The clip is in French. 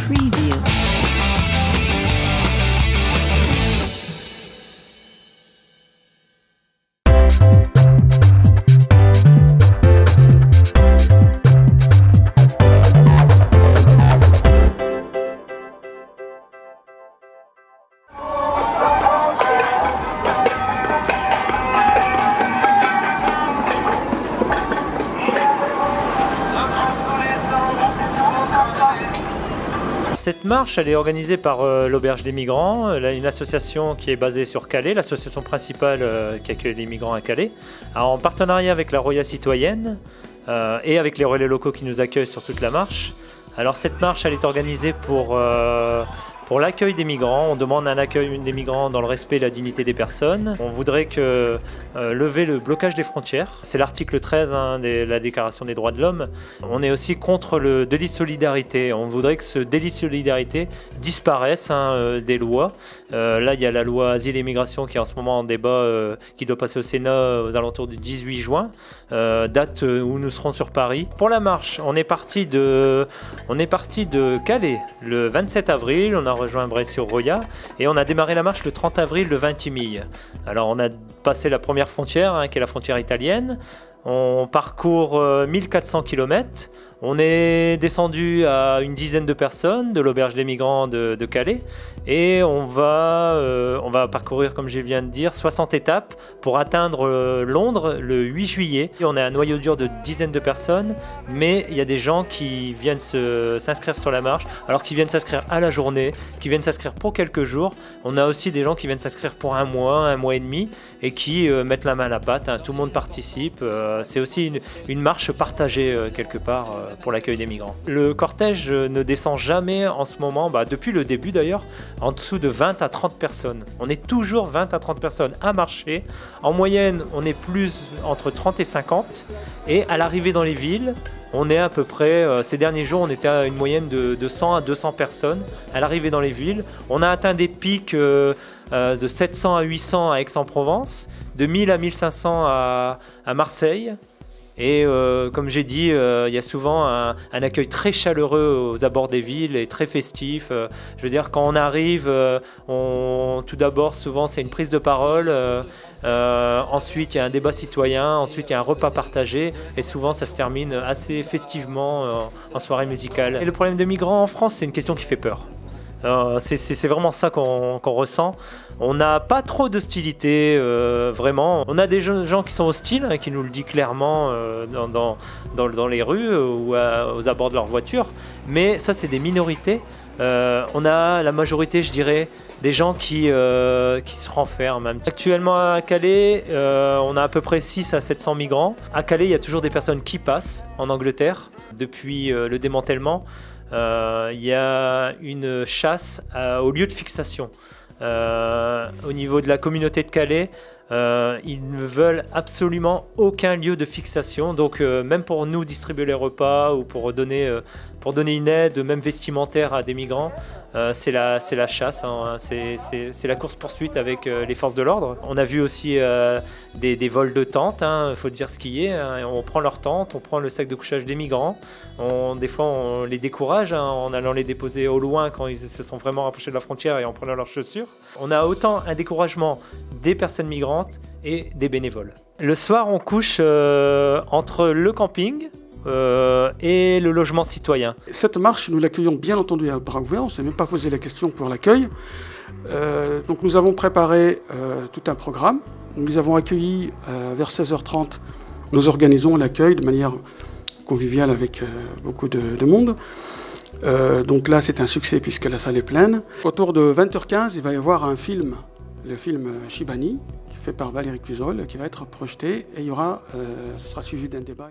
Preview. Cette marche, elle est organisée par l'Auberge des Migrants, une association qui est basée sur Calais, l'association principale qui accueille les migrants à Calais, en partenariat avec la Roya Citoyenne et avec les relais locaux qui nous accueillent sur toute la marche. Alors cette marche, elle est organisée pour l'accueil des migrants. On demande un accueil des migrants dans le respect et la dignité des personnes. On voudrait lever le blocage des frontières. C'est l'article 13 de la Déclaration des droits de l'homme. On est aussi contre le délit de solidarité. On voudrait que ce délit de solidarité disparaisse des lois. Là, il y a la loi Asile et Immigration qui est en ce moment en débat, qui doit passer au Sénat aux alentours du 18 juin, date où nous serons sur Paris. Pour la marche, on est parti de Calais le 27 avril. On a rejoint Bray-sur-Roya et on a démarré la marche le 30 avril de Vintimille. Alors on a passé la première frontière, qui est la frontière italienne. On parcourt 1400 km. On est descendu à une dizaine de personnes de l'Auberge des Migrants de Calais et on va parcourir, comme je viens de dire, 60 étapes pour atteindre Londres le 8 juillet. On a un noyau dur de dizaines de personnes, mais il y a des gens qui viennent s'inscrire sur la marche, alors qu'ils viennent s'inscrire à la journée, qui viennent s'inscrire pour quelques jours. On a aussi des gens qui viennent s'inscrire pour un mois et demi et qui mettent la main à la pâte. Tout le monde participe. C'est aussi une marche partagée quelque part pour l'accueil des migrants. Le cortège ne descend jamais en ce moment, depuis le début d'ailleurs, en dessous de 20 à 30 personnes. On est toujours 20 à 30 personnes à marcher. En moyenne, on est plus entre 30 et 50. Et à l'arrivée dans les villes, on est à peu près, ces derniers jours, on était à une moyenne de 100 à 200 personnes à l'arrivée dans les villes. On a atteint des pics de 700 à 800 à Aix-en-Provence, de 1000 à 1500 à Marseille. Et comme j'ai dit, il y a souvent un accueil très chaleureux aux abords des villes et très festif. Je veux dire, quand on arrive, tout d'abord, souvent, c'est une prise de parole. Ensuite, il y a un débat citoyen. Ensuite, il y a un repas partagé. Et souvent, ça se termine assez festivement en soirée musicale. Et le problème des migrants en France, c'est une question qui fait peur. C'est vraiment ça qu'on ressent. On n'a pas trop d'hostilité, vraiment. On a des gens qui sont hostiles, qui nous le disent clairement dans les rues ou aux abords de leur voiture. Mais ça, c'est des minorités. On a la majorité, je dirais, des gens qui se renferment. Actuellement à Calais, on a à peu près 6 à 700 migrants. À Calais, il y a toujours des personnes qui passent en Angleterre depuis le démantèlement. Il y a une chasse au lieu de fixation. Au niveau de la communauté de Calais, ils ne veulent absolument aucun lieu de fixation. Donc même pour nous distribuer les repas ou pour donner une aide, même vestimentaire à des migrants, c'est la chasse, c'est la course-poursuite avec les forces de l'ordre. On a vu aussi des vols de tentes, il faut dire ce qui est. On prend leur tente, on prend le sac de couchage des migrants. Des fois, on les décourage en allant les déposer au loin quand ils se sont vraiment rapprochés de la frontière et en prenant leurs chaussures. On a autant un découragement des personnes migrantes et des bénévoles. Le soir, on couche entre le camping et le logement citoyen. Cette marche, nous l'accueillons bien entendu à bras ouverts, on ne s'est même pas posé la question pour l'accueil. Donc nous avons préparé tout un programme. Nous les avons accueillis vers 16h30. Nous organisons l'accueil de manière conviviale avec beaucoup de monde. Donc là, c'est un succès puisque la salle est pleine. Autour de 20h15, il va y avoir un film, le film Chibani, fait par Valérie Cusol, qui va être projeté et ce sera suivi d'un débat.